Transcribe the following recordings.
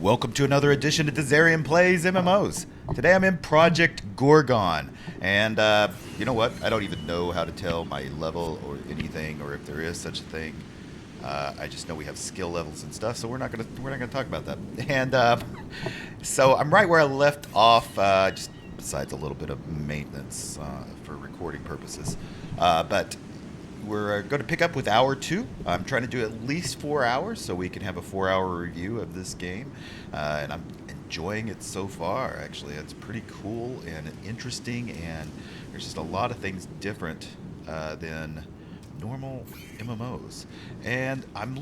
Welcome to another edition of Dizzarian Plays MMOs. Today I'm in Project Gorgon, and you know what? I don't even know how to tell my level or anything, or if there is such a thing. I just know we have skill levels and stuff, so we're not gonna talk about that. And so I'm right where I left off, just besides a little bit of maintenance for recording purposes. But we're going to pick up with hour 2. I'm trying to do at least 4 hours so we can have a 4-hour review of this game. And I'm enjoying it so far, actually. It's pretty cool and interesting, and there's just a lot of things different than normal MMOs. And I'm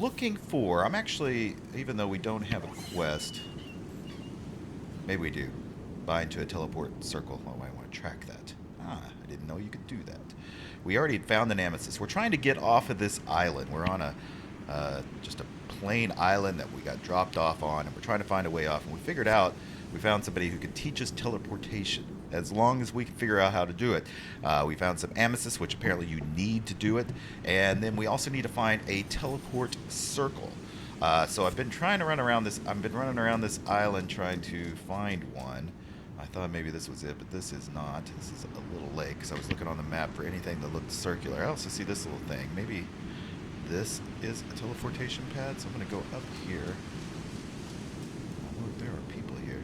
actually, even though we don't have a quest, maybe we do, bind to a teleport circle. Oh, I want to track that. I didn't know you could do that. We already found the Nemesis. We're trying to get off of this island. We're on just a plain island that we got dropped off on, and we're trying to find a way off. And we found somebody who could teach us teleportation, as long as we can figure out how to do it. We found some amethyst, which apparently you need to do it. And then we also need to find a teleport circle. So I've been trying to run around this. I've been running around this island trying to find one. I thought maybe this was it, but this is not. This is a little lake, because I was looking on the map for anything that looked circular. I also see this little thing. Maybe this is a teleportation pad, so I'm going to go up here. Oh, look, there are people here.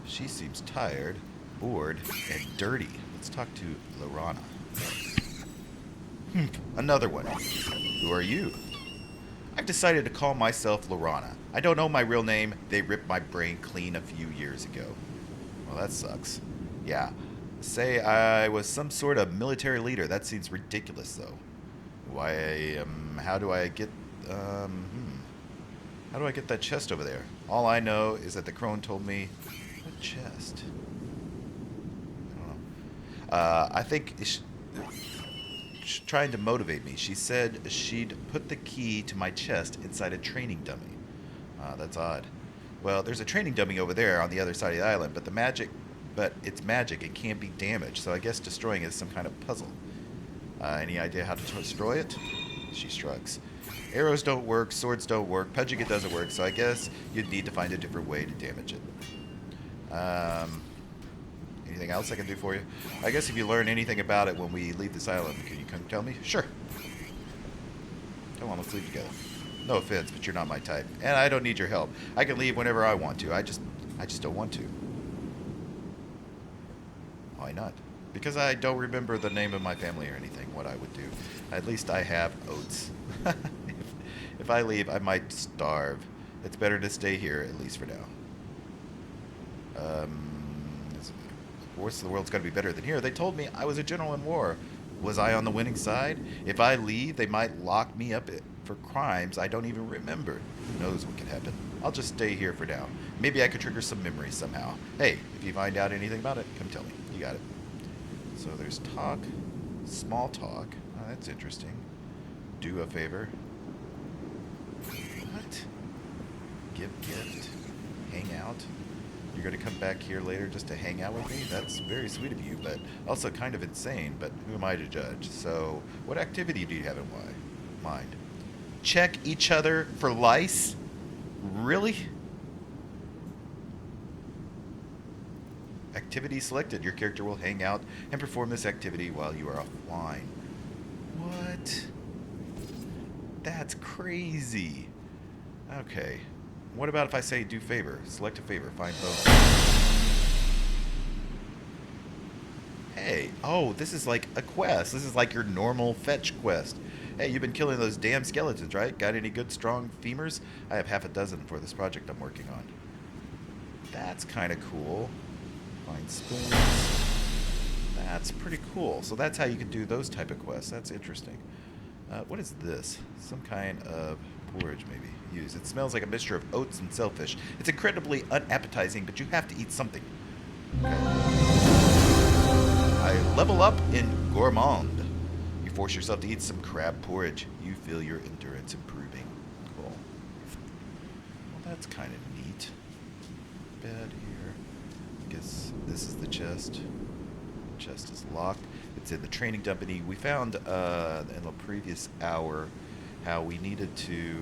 She seems tired, bored, and dirty. Let's talk to Lorana. Another one. Who are you? I've decided to call myself Lorana. I don't know my real name. They ripped my brain clean a few years ago. Well, that sucks. Yeah. Say I was some sort of military leader. That seems ridiculous, though. How do I get that chest over there? All I know is that the crone told me... What chest? I don't know. I think... She's trying to motivate me. She said she'd put the key to my chest inside a training dummy. That's odd. Well, there's a training dummy over there on the other side of the island, but it's magic and can't be damaged, so I guess destroying it is some kind of puzzle. Any idea how to destroy it? She shrugs. Arrows don't work, swords don't work, punching it doesn't work, so I guess you'd need to find a different way to damage it. Anything else I can do for you? I guess if you learn anything about it when we leave this island, can you come tell me? Sure. Come on, let's leave together. No offense, but you're not my type. And I don't need your help. I can leave whenever I want to. I just don't want to. Why not? Because I don't remember the name of my family or anything, what I would do. At least I have oats. If I leave, I might starve. It's better to stay here, at least for now. Of course, the world's got to be better than here. They told me I was a general in war. Was I on the winning side? If I leave, they might lock me up for crimes I don't even remember. Who knows what could happen? I'll just stay here for now. Maybe I could trigger some memories somehow. Hey, if you find out anything about it, come tell me. You got it. So there's talk. Small talk. Oh, that's interesting. Do a favor. What? Give gift. Hang out. You're going to come back here later just to hang out with me? That's very sweet of you, but also kind of insane, but who am I to judge? So, what activity do you have in mind? Check each other for lice? Really? Activity selected. Your character will hang out and perform this activity while you are offline. What? That's crazy. Okay. What about if I say do favor? Select a favor. Find both. Hey. Oh, this is like a quest. This is like your normal fetch quest. Hey, you've been killing those damn skeletons, right? Got any good strong femurs? I have half a dozen for this project I'm working on. That's kind of cool. Find spoons. That's pretty cool. So that's how you can do those type of quests. That's interesting. What is this? Some kind of porridge, maybe. Use. It smells like a mixture of oats and shellfish. It's incredibly unappetizing, but you have to eat something. Okay. I level up in gourmand. You force yourself to eat some crab porridge. You feel your endurance improving. Cool. Well, that's kind of neat. Bed here. I guess this is the chest. Chest is locked. It's in the training dummy. We found in the previous hour how we needed to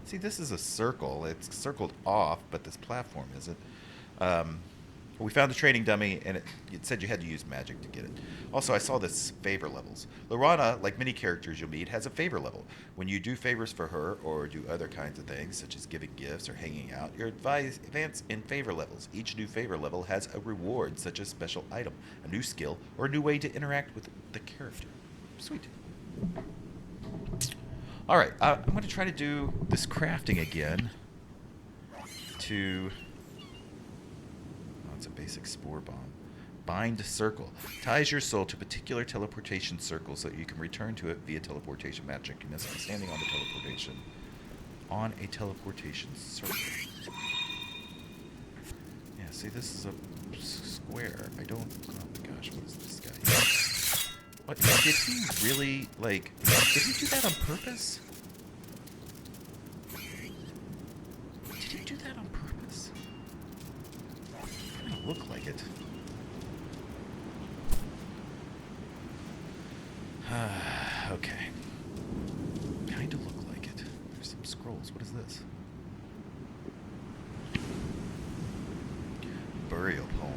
See, this is a circle. It's circled off, but this platform isn't. Um, we found a training dummy, and it said you had to use magic to get it. Also, I saw this favor levels. Lorana, like many characters you'll meet, has a favor level. When you do favors for her or do other kinds of things, such as giving gifts or hanging out, you're advance in favor levels. Each new favor level has a reward, such as special item, a new skill, or a new way to interact with the character. Sweet. All right, I'm going to try to do this crafting again to... It's a basic spore bomb. Bind circle. Ties your soul to particular teleportation circles so that you can return to it via teleportation magic. You must be standing on the teleportation. On a teleportation circle. Yeah, see, this is a square. I don't... Oh my gosh, what is this guy? What? Did he really, like... Did he do that on purpose? Did he do that on purpose? Look like it. Okay. Kind of look like it. There's some scrolls. What is this? Burial poem.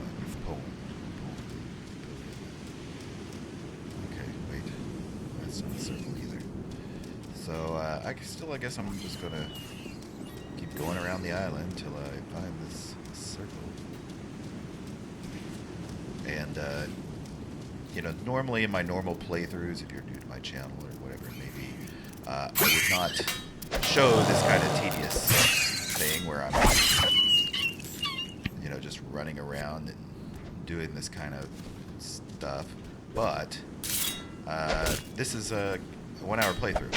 Okay, wait. That's not a circle either. So, I guess I'm just gonna keep going around the island until I find this circle. And, normally in my normal playthroughs, if you're new to my channel or whatever it may be, I would not show this kind of tedious thing where I'm, just running around and doing this kind of stuff. But, this is a 1 hour playthrough.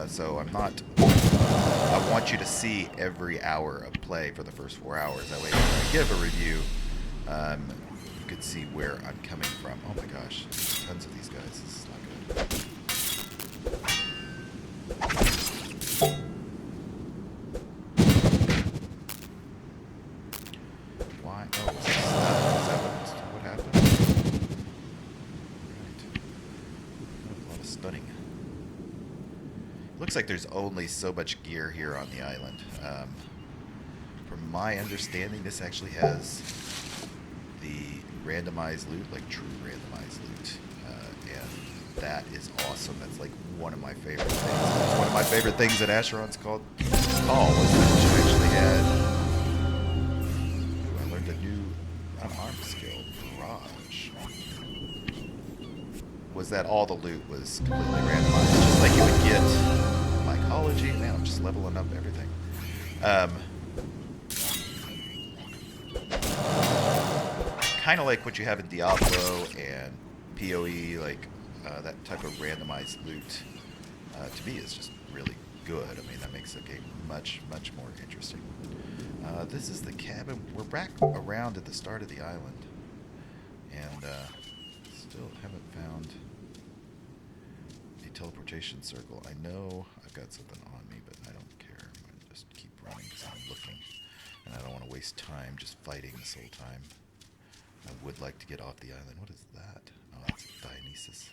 So I'm not... I want you to see every hour of play for the first 4 hours. That way when I give a review, you could see where I'm coming from. Oh my gosh, tons of these guys. This is not good. Why? Oh, is that what happened? Right. A lot of stunning. Looks like there's only so much gear here on the island. From my understanding, this actually has the randomized loot, like true randomized loot, and that is awesome. That's like one of my favorite things. It's one of my favorite things that Asheron's call was that you actually had. Ooh, I learned a new unarmed skill, barrage. Was that all the loot was completely randomized, just like you would get mycology. Man, I'm just leveling up everything. Kind of like what you have in Diablo and PoE, like that type of randomized loot, to me is just really good. I mean, that makes the game much, much more interesting. This is the cabin. We're back around at the start of the island, and still haven't found a teleportation circle. I know I've got something on me, but I don't care. I'm going to just keep running because I'm looking, and I don't want to waste time just fighting this whole time. I would like to get off the island. What is that? Oh, that's Dionysus.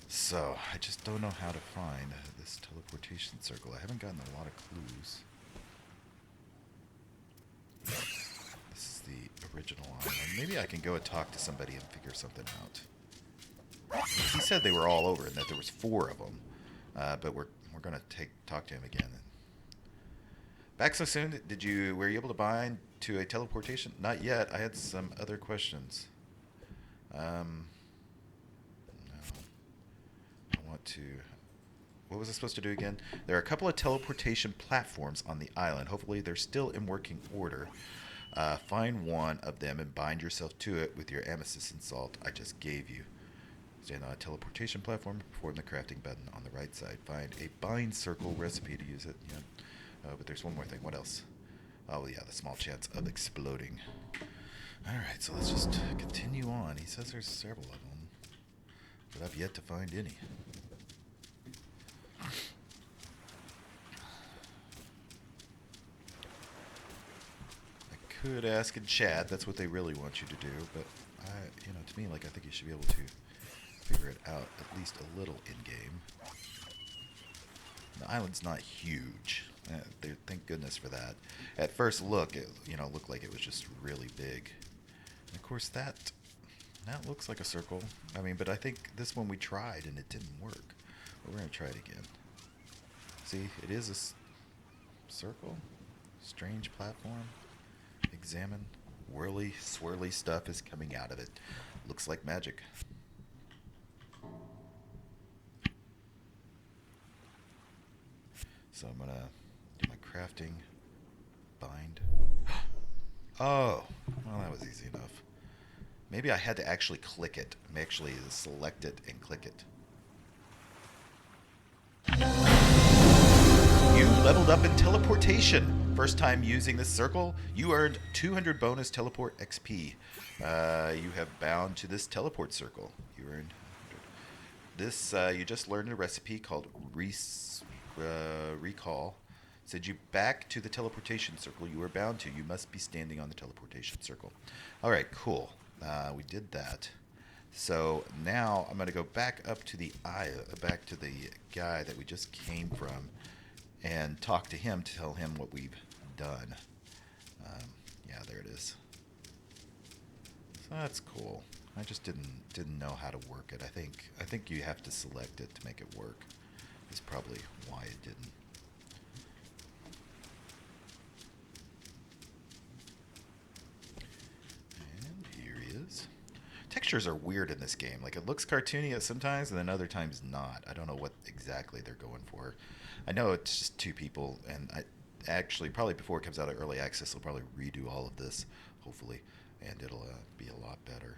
So, I just don't know how to find this teleportation circle. I haven't gotten a lot of clues. This is the original island. Maybe I can go and talk to somebody and figure something out. He said they were all over and that there was 4 of them. But we're going to talk to him again. Back so soon? Were you able to bind to a teleportation? Not yet. I had some other questions. No. I want to... What was I supposed to do again? There are a couple of teleportation platforms on the island. Hopefully they're still in working order. Find one of them and bind yourself to it with your amethyst and salt I just gave you. Stand on a teleportation platform, perform the crafting button on the right side. Find a bind circle recipe to use it. Yeah. But there's one more thing. What else? Oh, yeah, the small chance of exploding. Alright, so let's just continue on. He says there's several of them, but I've yet to find any. I could ask in chat. That's what they really want you to do, but to me, I think you should be able to figure it out at least a little in-game. The island's not huge. Thank goodness for that. At first look, it looked like it was just really big. And of course, that looks like a circle. I mean, but I think this one we tried and it didn't work. But we're going to try it again. See, it is a circle. Strange platform. Examine. Whirly, swirly stuff is coming out of it. Looks like magic. So I'm going to do my crafting. Bind. Oh, well, that was easy enough. Maybe I had to actually click it. Actually select it and click it. You leveled up in teleportation. First time using this circle, you earned 200 bonus teleport XP. You have bound to this teleport circle. You earned 100. This, you just learned a recipe called Recall. Send you back to the teleportation circle you were bound to. You must be standing on the teleportation circle. All right, cool. We did that. So now I'm going to go back up to the back to the guy that we just came from, and talk to him to tell him what we've done. Yeah, there it is. So that's cool. I just didn't know how to work it. I think you have to select it to make it work. That's probably why it didn't. Textures are weird in this game. Like, it looks cartoony at sometimes, and then other times not. I don't know what exactly they're going for. I know it's just two people, and I actually, probably before it comes out of early access, they'll probably redo all of this, hopefully, and it'll be a lot better.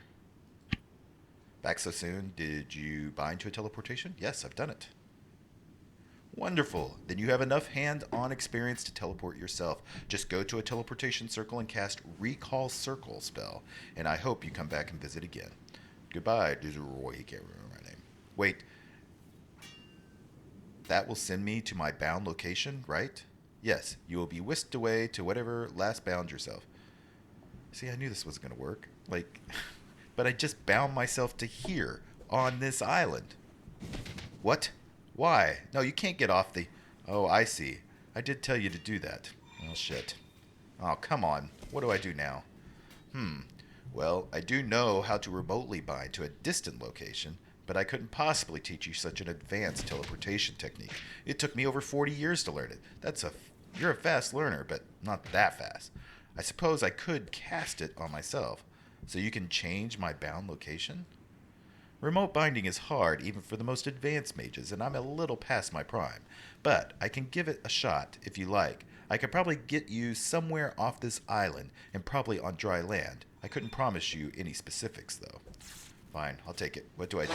Back so soon. Did you bind to a teleportation? Yes, I've done it. Wonderful. Then you have enough hand-on experience to teleport yourself. Just go to a teleportation circle and cast Recall Circle spell, and I hope you come back and visit again. Goodbye, Dizzarian. He can't remember my name. Wait. That will send me to my bound location, right? Yes, you will be whisked away to whatever last bound yourself. See, I knew this wasn't going to work. Like, but I just bound myself to here, on this island. What? Why? No, you can't get off the... Oh, I see. I did tell you to do that. Oh, shit. Oh, come on. What do I do now? Well, I do know how to remotely bind to a distant location, but I couldn't possibly teach you such an advanced teleportation technique. It took me over 40 years to learn it. You're a fast learner, but not that fast. I suppose I could cast it on myself, so you can change my bound location? Remote binding is hard even for the most advanced mages, and I'm a little past my prime. But I can give it a shot if you like. I could probably get you somewhere off this island and probably on dry land. I couldn't promise you any specifics, though. Fine, I'll take it. What do I do?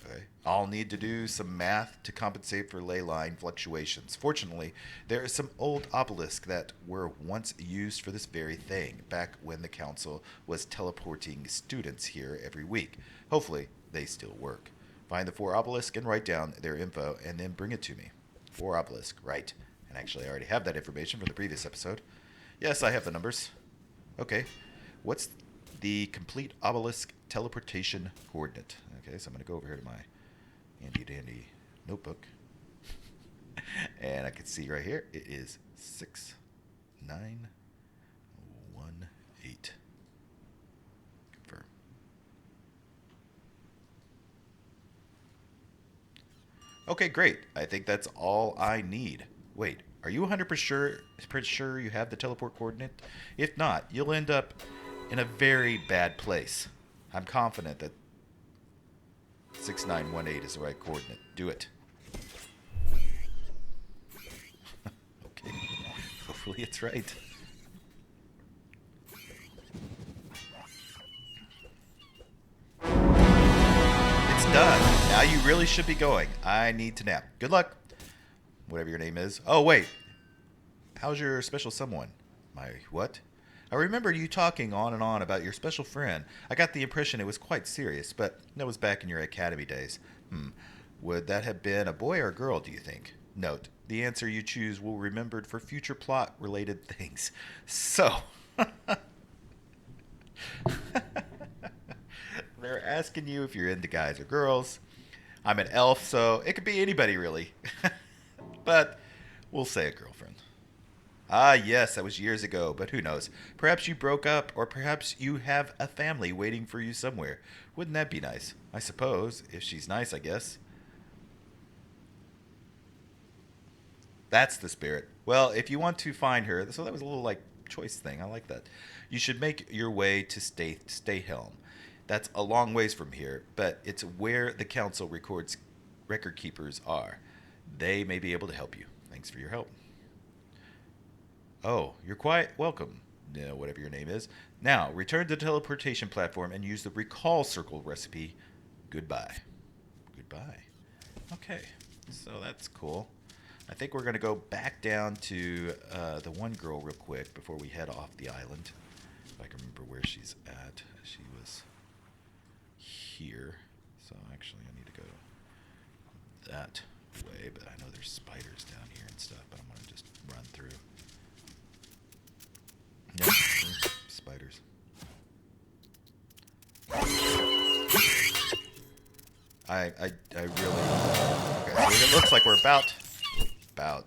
Okay. I'll need to do some math to compensate for ley line fluctuations. Fortunately, there is some old obelisk that were once used for this very thing, back when the council was teleporting students here every week. Hopefully, they still work. Find the 4 obelisks and write down their info, and then bring it to me. 4 obelisk, right. And actually, I already have that information from the previous episode. Yes, I have the numbers. Okay. What's the complete obelisk teleportation coordinate? Okay, so I'm going to go over here to my handy dandy notebook. And I can see right here, it is 6918. Confirm. Okay, great. I think that's all I need. Wait, are you 100% sure you have the teleport coordinate? If not, you'll end up in a very bad place. I'm confident that 6918 is the right coordinate. Do it. Okay. Hopefully it's right. It's done. Now you really should be going. I need to nap. Good luck. Whatever your name is. Oh, wait. How's your special someone? My what? I remember you talking on and on about your special friend. I got the impression it was quite serious, but that was back in your academy days. Would that have been a boy or a girl, do you think? Note, the answer you choose will be remembered for future plot-related things. So, They're asking you if you're into guys or girls. I'm an elf, so it could be anybody really. But we'll say a girlfriend. Ah, yes, that was years ago, but who knows? Perhaps you broke up, or perhaps you have a family waiting for you somewhere. Wouldn't that be nice? I suppose, if she's nice, I guess. That's the spirit. Well, if you want to find her, so that was a little like choice thing. I like that. You should make your way to Stay Helm. That's a long ways from here, but it's where the council record keepers are. They may be able to help you. Thanks for your help. Oh, you're quite welcome. Whatever your name is. Now, return to the teleportation platform and use the recall circle recipe. Goodbye. Goodbye. Okay, so that's cool. I think we're going to go back down to the one girl real quick before we head off the island. If I can remember where she's at. She was here. So actually I need to go that way, but I know there's spiders down here and stuff, but I'm going to just run through. No, spiders. I really... Okay, so it looks like we're about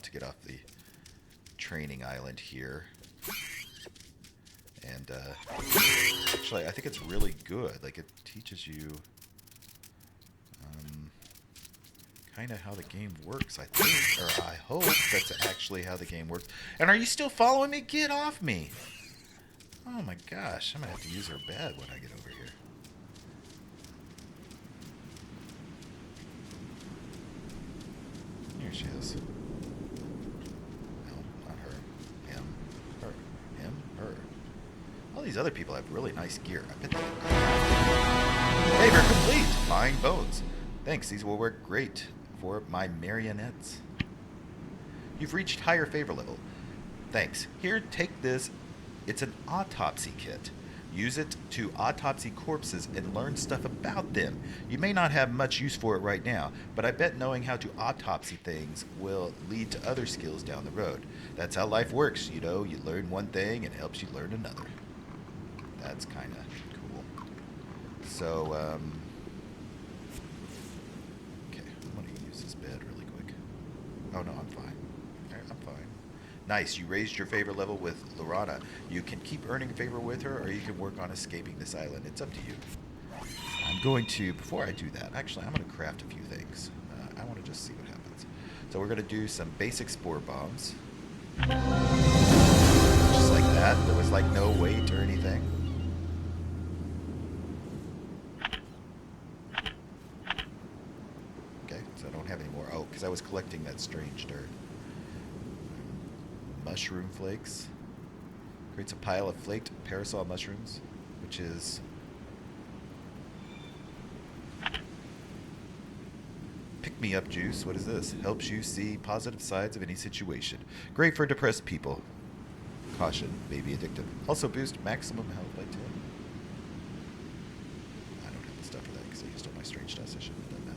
to get off the training island here. And actually, I think it's really good. Like, it teaches you kind of how the game works, I think. Or I hope that's actually how the game works. And are you still following me? Get off me! Oh my gosh, I'm going to have to use her bed when I get over here. Here she is. No, not her. Him. Her. Him. Her. All these other people have really nice gear. I bet they... Favor complete! Fine bones. Thanks, these will work great for my marionettes. You've reached higher favor level. Thanks. Here, take this. It's an autopsy kit. Use it to autopsy corpses and learn stuff about them. You may not have much use for it right now, but I bet knowing how to autopsy things will lead to other skills down the road. That's how life works, you know. You learn one thing and it helps you learn another. That's kind of cool. So, okay, I'm going to use this bed really quick. Oh, no, I'm fine. I'm fine. Nice, you raised your favor level with Lorana. You can keep earning favor with her, or you can work on escaping this island. It's up to you. I'm going to, before I do that, actually, I'm going to craft a few things. I want to just see what happens. So we're going to do some basic spore bombs. Just like that. There was like no weight or anything. Okay, so I don't have any more. Oh, because I was collecting that strange dirt. Mushroom flakes. Creates a pile of flaked parasol mushrooms, which is pick-me-up juice. What is this? Helps you see positive sides of any situation. Great for depressed people. Caution, may be addictive. Also boost maximum health by 10. I don't have the stuff for that because I used all my strange dust. I shouldn't have done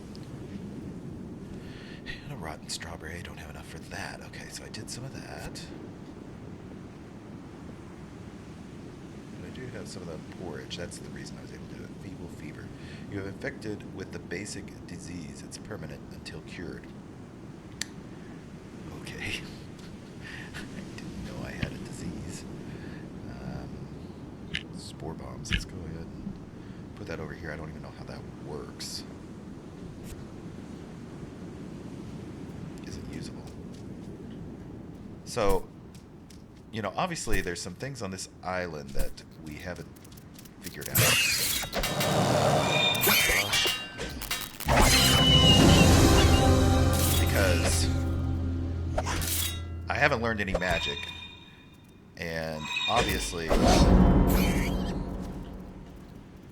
that. And a rotten strawberry. I don't have enough for that. Okay, so I did some of that. Have some of the porridge. That's the reason I was able to do it. Feeble fever. You have infected with the basic disease. It's permanent until cured. Okay. I didn't know I had a disease. Spore bombs. Let's go ahead and put that over here. I don't even know how that works. Isn't usable. So, you know, obviously there's some things on this island that we haven't figured out. Because I haven't learned any magic. And obviously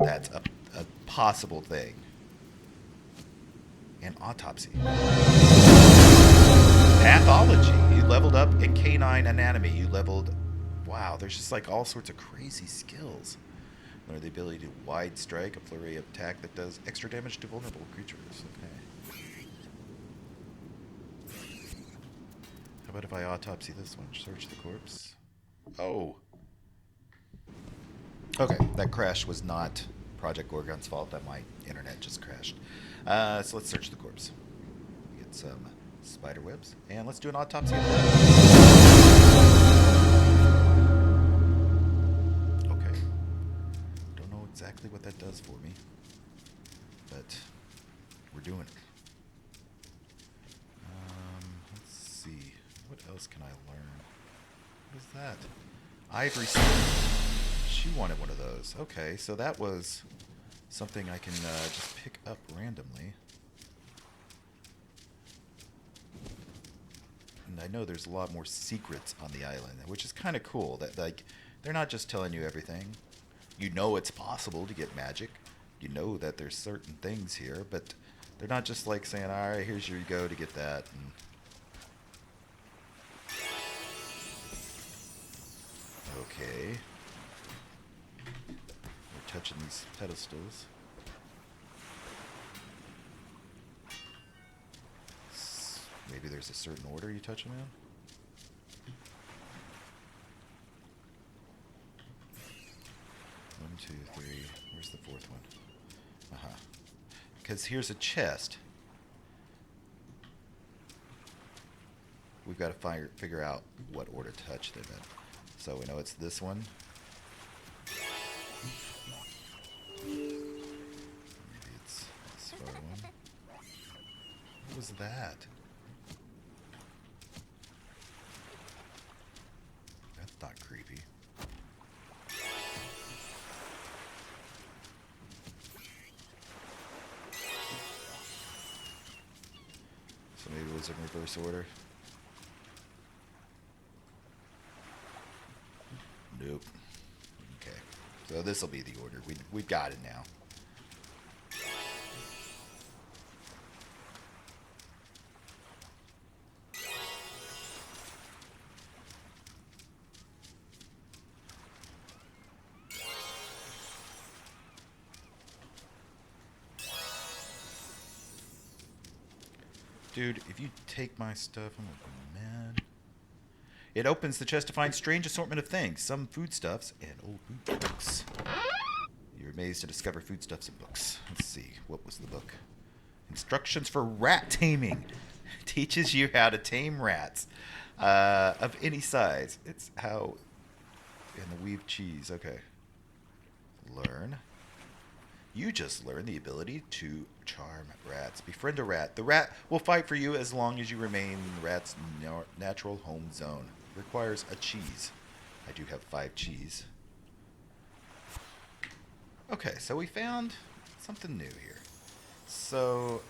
that's a possible thing. And autopsy. Pathology. You leveled up in canine anatomy. You leveled... Wow, there's just like all sorts of crazy skills. Learn the ability to wide strike, a flurry of attack that does extra damage to vulnerable creatures. Okay. How about if I autopsy this one? Search the corpse. Oh. Okay, that crash was not Project Gorgon's fault. That my internet just crashed. So let's search the corpse. Get some spider webs, and let's do an autopsy of that. Okay. Don't know exactly what that does for me, but we're doing it. Let's see. What else can I learn? What is that? Ivory skin. She wanted one of those. Okay, so that was something I can just pick up randomly. And I know there's a lot more secrets on the island, which is kind of cool. That like they're not just telling you everything. You know it's possible to get magic. You know that there's certain things here, but they're not just like saying, "All right, here's your go to get that." And okay. We're touching these pedestals. Maybe there's a certain order you touch them in? One, two, three. Where's the fourth one? Uh-huh. Because here's a chest. We've got to figure out what order to touch them in. So we know it's this one. Maybe it's this far one. What was that? That's not creepy. So maybe it was in reverse order. Nope. Okay. So this will be the order. We've got it now. Dude, if you take my stuff, I'm gonna be mad. It opens the chest to find strange assortment of things, some foodstuffs and old books. You're amazed to discover foodstuffs and books. Let's see, what was the book? Instructions for rat taming. Teaches you how to tame rats of any size. It's how in the weave cheese. Okay. Learn. You just learned the ability to charm rats. Befriend a rat. The rat will fight for you as long as you remain in the rat's natural home zone. Requires a cheese. I do have 5 cheese. Okay, so we found something new here. So,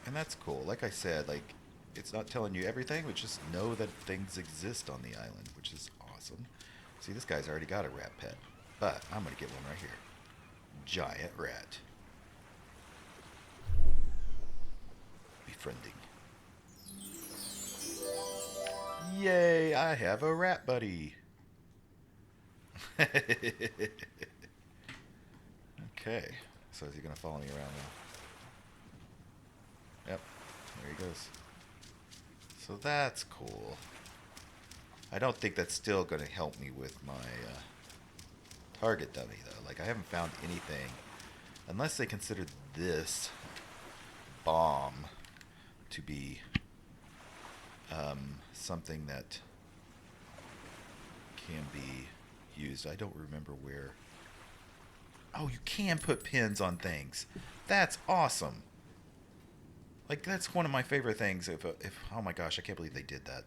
and that's cool. Like I said, like, it's not telling you everything, but just know that things exist on the island, which is awesome. See, this guy's already got a rat pet, but I'm going to get one right here. Giant rat. Befriending. Yay, I have a rat buddy. Okay. So is he going to follow me around now? Yep. There he goes. So that's cool. I don't think that's still going to help me with my target dummy, though. Like, I haven't found anything. Unless they consider this bomb to be something that can be used. I don't remember where. Oh, you can put pins on things. That's awesome. Like, that's one of my favorite things. If oh my gosh, I can't believe they did that.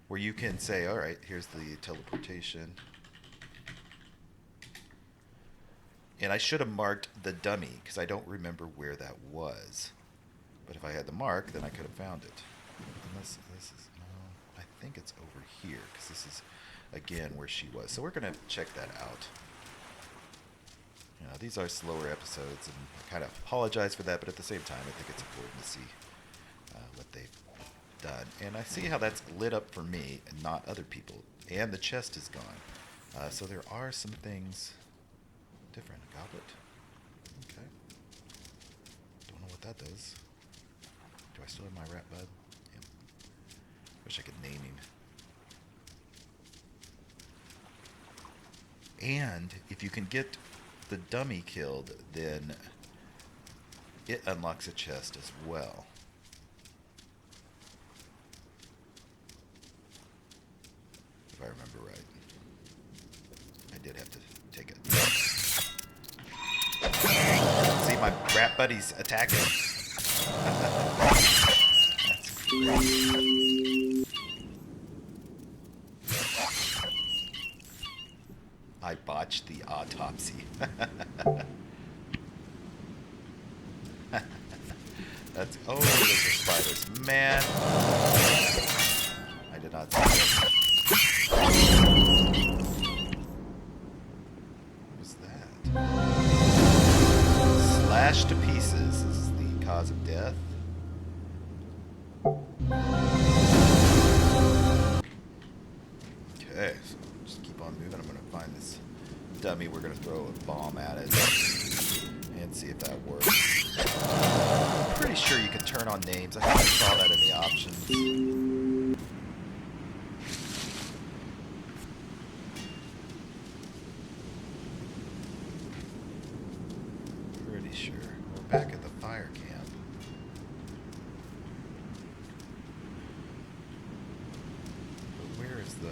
Where you can say, all right, here's the teleportation. And I should have marked the dummy, because I don't remember where that was. But if I had the mark, then I could have found it. Unless this is, no, I think it's over here, because this is, again, where she was. So we're going to check that out. You know, these are slower episodes, and I kind of apologize for that, but at the same time, I think it's important to see what they've done. And I see how that's lit up for me and not other people. And the chest is gone. So there are some things different. Goblet. Okay. Don't know what that does. Do I still have my rat bud? Yep. Wish I could name him. And if you can get the dummy killed, then it unlocks a chest as well. If I remember right. I did have to take it. See my rat buddies attacking. That's great. I botched the autopsy. That's... Oh, there's the spiders. Man. I did not see that. What was that? Slashed to pieces is the cause of death. Okay, so just keep on moving. I'm going to find this dummy. We're going to throw a bomb at it and see if that works. I'm pretty sure you can turn on names. I think I saw that in the options. Pretty sure. We're back at the fire camp. But where is the...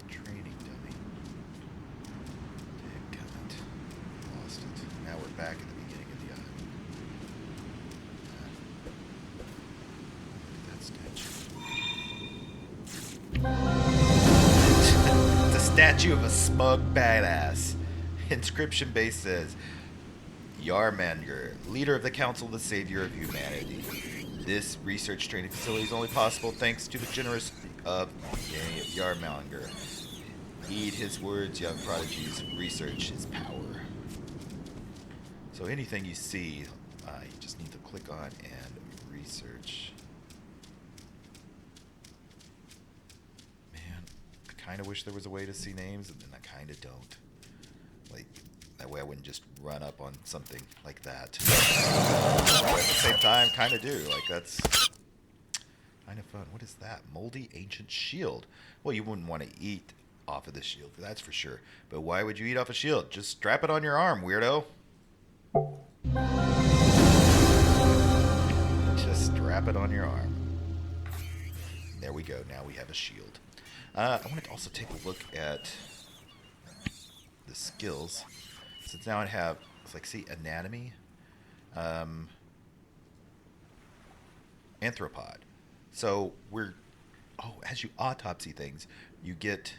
training dummy? Damn it. Lost it. Now we're back at the beginning of the island. That statue. It's a statue of a smug badass. Inscription base says, Yarmanger, leader of the Council, the savior of humanity. This research training facility is only possible thanks to the generosity of Yarmanger. Heed his words, young prodigies. Research his power. So anything you see, you just need to click on and research. Man, I kind of wish there was a way to see names, and then I kind of don't. Like, that way I wouldn't just run up on something like that. But at the same time, kind of do. Like, that's kind of fun. What is that? Moldy ancient shield. Well, you wouldn't want to eat off of the shield, that's for sure. But why would you eat off a shield? Just strap it on your arm, weirdo. Just strap it on your arm. There we go. Now we have a shield. I want to also take a look at the skills. Since now I have, it's like, see, anatomy, anthropod. So we're, as you autopsy things, you get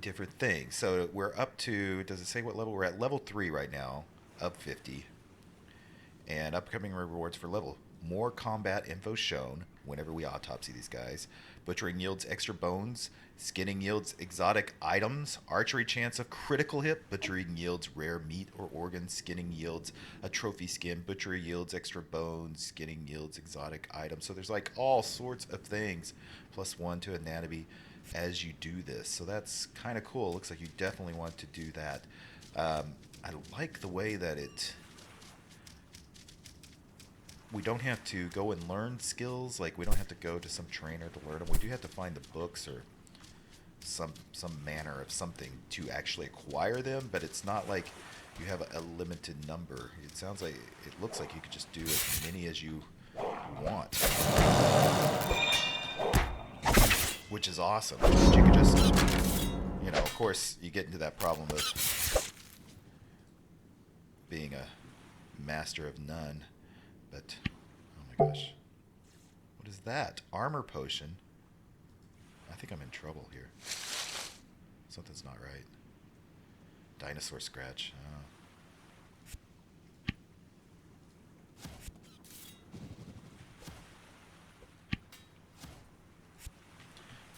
different things. So we're up to, does it say what level? We're at level 3 right now, of 50. And upcoming rewards for level. More combat info shown whenever we autopsy these guys. Butchering yields extra bones. Skinning yields exotic items. Archery chance of critical hit. Butchering yields rare meat or organs. Skinning yields a trophy skin. Butchery yields extra bones. Skinning yields exotic items. So there's like all sorts of things. +1 to anatomy as you do this. So that's kind of cool. Looks like you definitely want to do that. I like the way that we don't have to go and learn skills. Like, we don't have to go to some trainer to learn them. We do have to find the books or some manner of something to actually acquire them, but it's not like you have a limited number. It sounds like, it looks like you could just do as many as you want, which is awesome. You could just, you know, of course you get into that problem of being a master of none. But, oh my gosh. What is that? Armor potion? I think I'm in trouble here. Something's not right. Dinosaur scratch. Oh.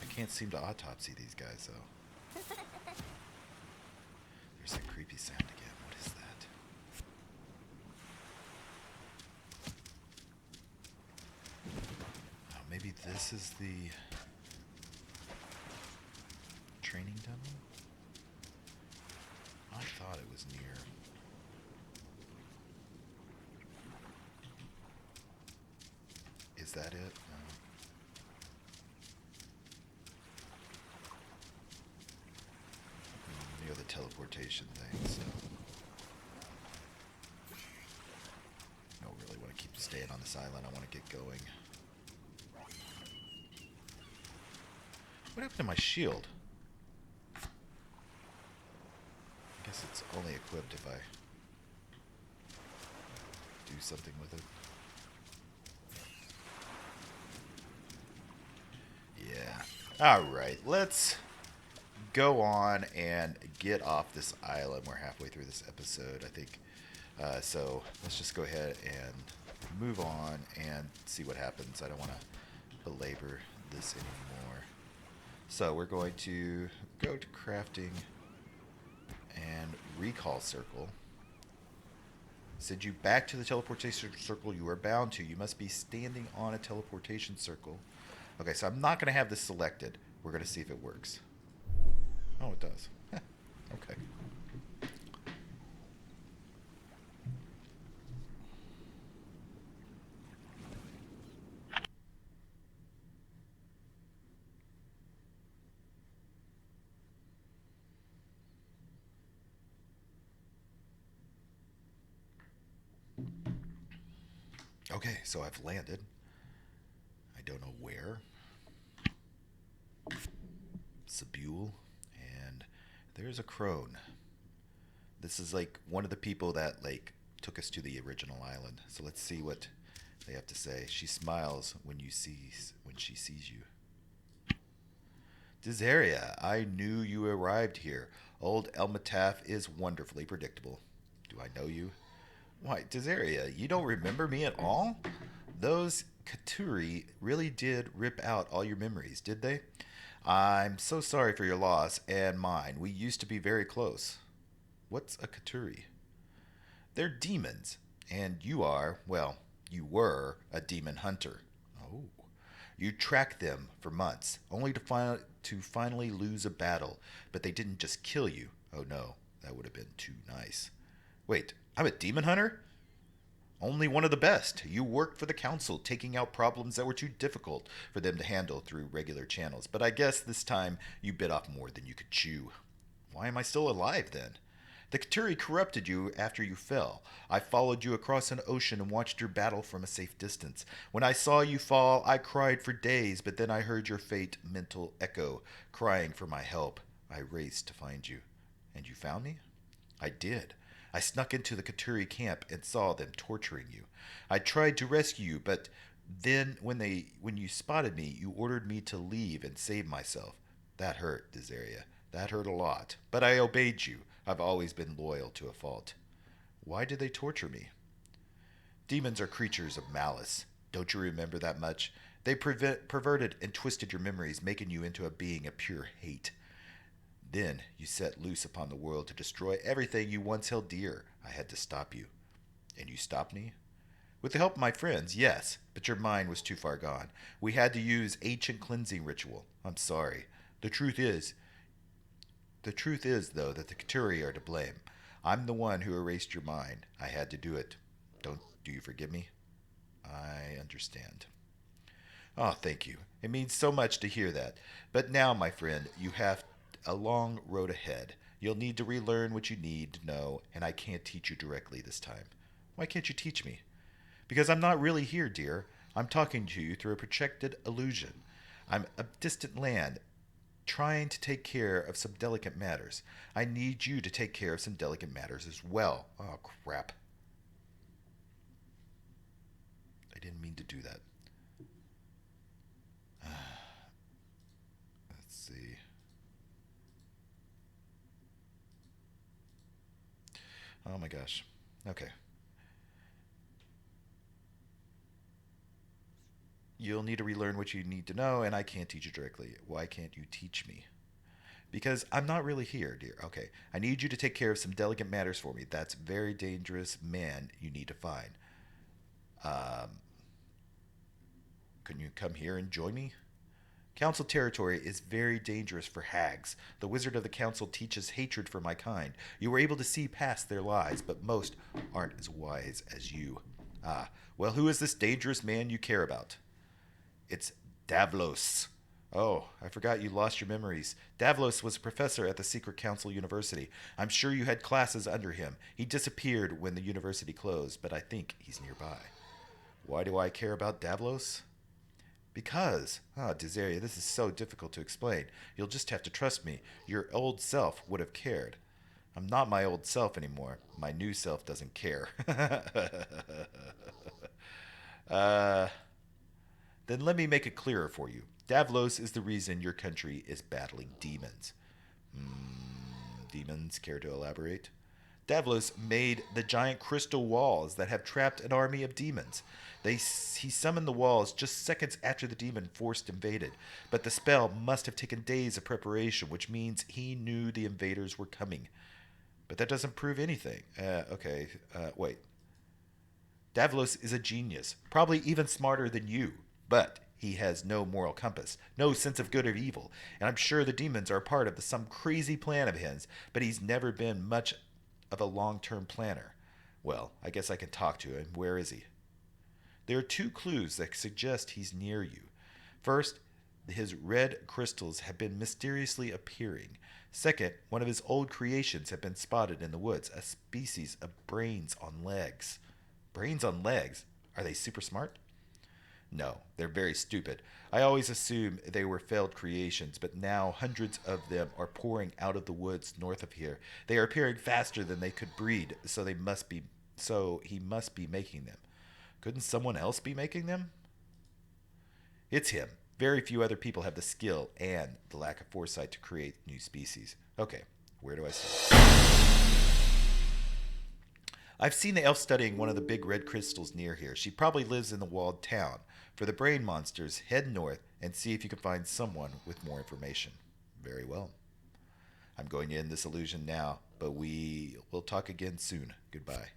I can't seem to autopsy these guys, though. There's that creepy sound again. What is that? Maybe this is the training dummy? I thought it was near. Is is that it? Near the teleportation thing, so I don't really want to keep staying on this island. I want to get going. What happened to my shield? I guess it's only equipped if I do something with it. Yeah. Alright, let's go on and get off this island. We're halfway through this episode, I think. So let's just go ahead and move on and see what happens. I don't want to belabor this anymore. So we're going to go to crafting and recall circle. Send you back to the teleportation circle you are bound to. You must be standing on a teleportation circle. Okay, so I'm not going to have this selected. We're going to see if it works. Oh, it does. Okay. Okay, so I've landed. I don't know where. Sebule. And there's a crone. This is like one of the people that like took us to the original island. So let's see what they have to say. She smiles when she sees you. Dizzaria, I knew you arrived here. Old Elmataf is wonderfully predictable. Do I know you? Why, Dizzaria, you don't remember me at all? Those Katuri really did rip out all your memories, did they? I'm so sorry for your loss and mine. We used to be very close. What's a Katuri? They're demons, and you are, well, you were a demon hunter. Oh. You tracked them for months, only to finally lose a battle, but they didn't just kill you. Oh no, that would have been too nice. Wait, I'm a demon hunter? Only one of the best. You worked for the council, taking out problems that were too difficult for them to handle through regular channels. But I guess this time you bit off more than you could chew. Why am I still alive then? The Katuri corrupted you after you fell. I followed you across an ocean and watched your battle from a safe distance. When I saw you fall, I cried for days, but then I heard your fate mental echo, crying for my help. I raced to find you. And you found me? I did. I snuck into the Katuri camp and saw them torturing you. I tried to rescue you, but then when you spotted me, you ordered me to leave and save myself. That hurt, Dizzaria. That hurt a lot. But I obeyed you. I've always been loyal to a fault. Why did they torture me? Demons are creatures of malice. Don't you remember that much? They perverted and twisted your memories, making you into a being of pure hate. Then you set loose upon the world to destroy everything you once held dear. I had to stop you. And you stopped me? With the help of my friends, yes, but your mind was too far gone. We had to use ancient cleansing ritual. I'm sorry. The truth is, though, that the Katuri are to blame. I'm the one who erased your mind. I had to do it. Do you forgive me? I understand. Oh, thank you. It means so much to hear that. But now, my friend, you have a long road ahead. You'll need to relearn what you need to know, and I can't teach you directly this time. Why can't you teach me? Because I'm not really here, dear. I'm talking to you through a projected illusion. I'm a distant land, trying to take care of some delicate matters. I need you to take care of some delicate matters as well. Oh, crap. I didn't mean to do that. Let's see. Oh my gosh. Okay. You'll need to relearn what you need to know, and I can't teach you directly. Why can't you teach me? Because I'm not really here, dear. Okay. I need you to take care of some delicate matters for me. That's a very dangerous man you need to find. Um, can you come here and join me? Council territory is very dangerous for hags. The wizard of the council teaches hatred for my kind. You were able to see past their lies, but most aren't as wise as you. Ah, well, who is this dangerous man you care about? It's Davlos. Oh, I forgot you lost your memories. Davlos was a professor at the Secret Council University. I'm sure you had classes under him. He disappeared when the university closed, but I think he's nearby. Why do I care about Davlos? Because, Dizzarian, this is so difficult to explain. You'll just have to trust me. Your old self would have cared. I'm not my old self anymore. My new self doesn't care. uh, then let me make it clearer for you. Davlos is the reason your country is battling demons. Demons, care to elaborate? Davlos made the giant crystal walls that have trapped an army of demons. He summoned the walls just seconds after the demon force invaded, but the spell must have taken days of preparation, which means he knew the invaders were coming. But that doesn't prove anything. Wait. Davlos is a genius, probably even smarter than you, but he has no moral compass, no sense of good or evil, and I'm sure the demons are a part of some crazy plan of his, but he's never been much of a long-term planner. Well, I guess I can talk to him. Where is he? There are two clues that suggest he's near you. First, his red crystals have been mysteriously appearing. Second, one of his old creations have been spotted in the woods, a species of brains on legs. Brains on legs? Are they super smart? No, they're very stupid. I always assumed they were failed creations, but now hundreds of them are pouring out of the woods north of here. They are appearing faster than they could breed, so he must be making them. Couldn't someone else be making them? It's him. Very few other people have the skill and the lack of foresight to create new species. Okay, where do I start? I've seen the elf studying one of the big red crystals near here. She probably lives in the walled town. For the brain monsters, head north and see if you can find someone with more information. Very well. I'm going to end this illusion now, but we'll talk again soon. Goodbye.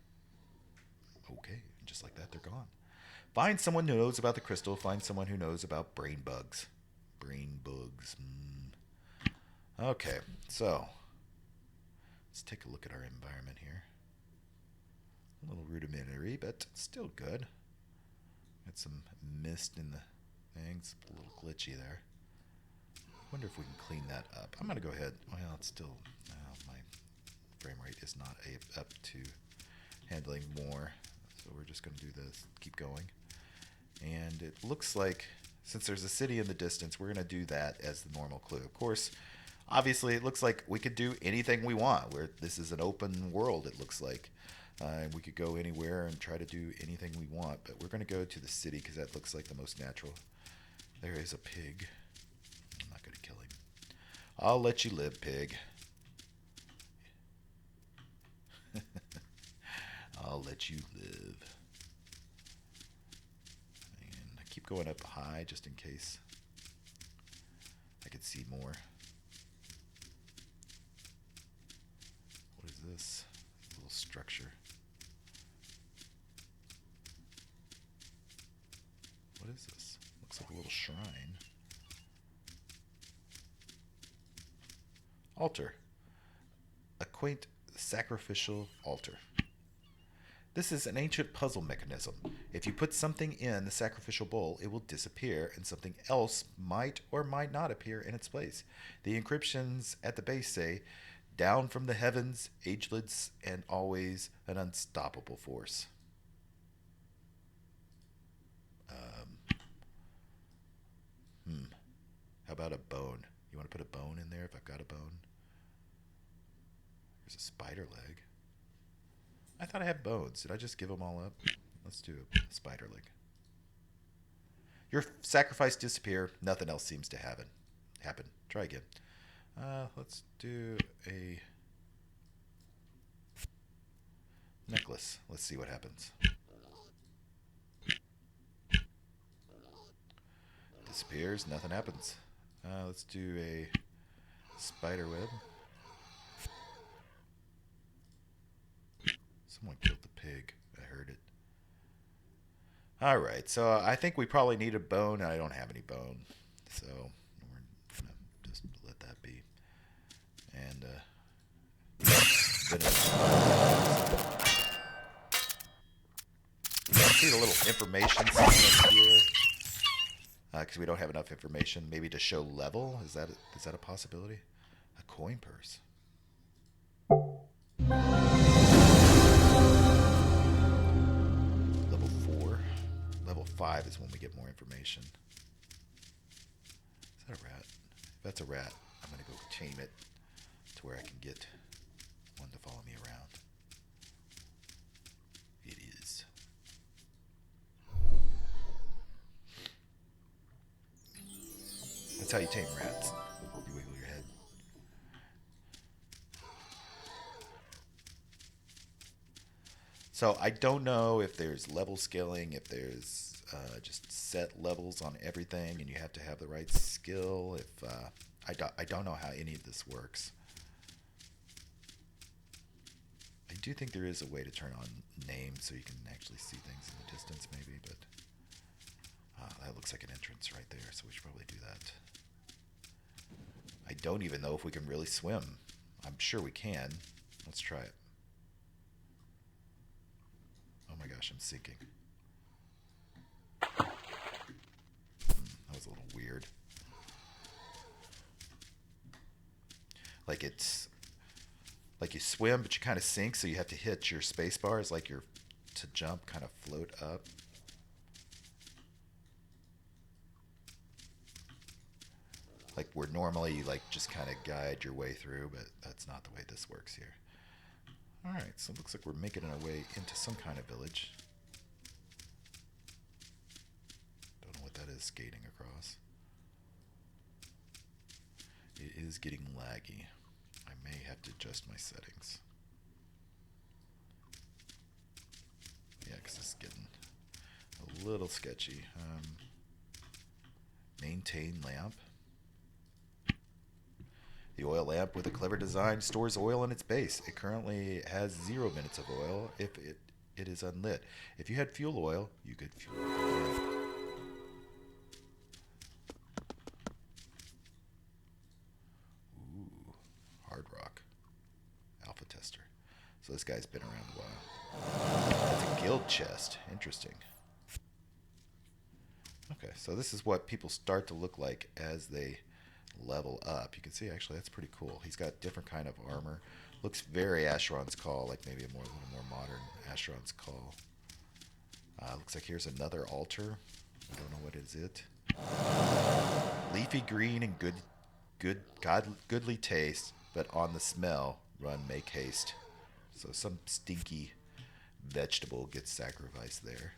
Okay, just like that, they're gone. Find someone who knows about the crystal. Find someone who knows about brain bugs. Brain bugs. Okay, so let's take a look at our environment here. A little rudimentary, but still good. Got some mist in the things. A little glitchy there. Wonder if we can clean that up. I'm going to go ahead. Well, it's still... my frame rate is not up to handling more. So we're just going to do this. Keep going. And it looks like, since there's a city in the distance, we're going to do that as the normal clue. Of course, obviously, it looks like we could do anything we want. This is an open world, it looks like. We could go anywhere and try to do anything we want, but we're going to go to the city because that looks like the most natural. There is a pig. I'm not going to kill him. I'll let you live, pig. I'll let you live. And I keep going up high just in case I could see more. What is this? A little structure. What is this? Looks like a little shrine. Altar. A quaint sacrificial altar. This is an ancient puzzle mechanism. If you put something in the sacrificial bowl, it will disappear and something else might or might not appear in its place. The inscriptions at the base say, "Down from the heavens, ageless and always an unstoppable force." How about a bone? You want to put a bone in there if I've got a bone? There's a spider leg. I thought I had bones. Did I just give them all up? Let's do a spider leg. Your sacrifice disappear. Nothing else seems to happen. Try again. Let's do a necklace. Let's see what happens. Disappears. Nothing happens. Let's do a spider web. Someone killed the pig. I heard it. Alright, so I think we probably need a bone. I don't have any bone. So we're going to just let that be. And see the little information section here. Because we don't have enough information. Maybe to show level. Is that a possibility? A coin purse. Level 4. Level 5 is when we get more information. Is that a rat? If that's a rat, I'm going to go tame it to where I can get one to follow me around. It is. That's how you tame rats. You wiggle your head. So I don't know if there's level scaling, if there's just set levels on everything, and you have to have the right skill. If I don't know how any of this works. I do think there is a way to turn on names so you can actually see things in the distance, maybe, but that looks like an entrance right there, so we should probably do that. I don't even know if we can really swim. I'm sure we can. Let's try it. Oh my gosh, I'm sinking. That was a little weird. Like it's like you swim, but you kind of sink, so you have to hit your space bars like you're to jump, kind of float up. Like where normally you like just kind of guide your way through, but that's not the way this works here. Alright, so it looks like we're making our way into some kind of village. Don't know what that is skating across. It is getting laggy. I may have to adjust my settings. Yeah, because it's getting a little sketchy. Maintain lamp. The oil lamp with a clever design stores oil in its base. It currently has 0 minutes of oil if it is unlit. If you had fuel oil, you could fuel the lamp. Ooh, hard rock. Alpha tester. So this guy's been around a while. That's a guild chest. Interesting. Okay, so this is what people start to look like as they level up. You can see actually that's pretty cool. He's got different kind of armor. Looks very Asheron's Call, like maybe a little more modern Asheron's Call. Looks like here's another altar. I don't know what is it. Leafy green and goodly taste, but on the smell, run, make haste. So some stinky vegetable gets sacrificed there.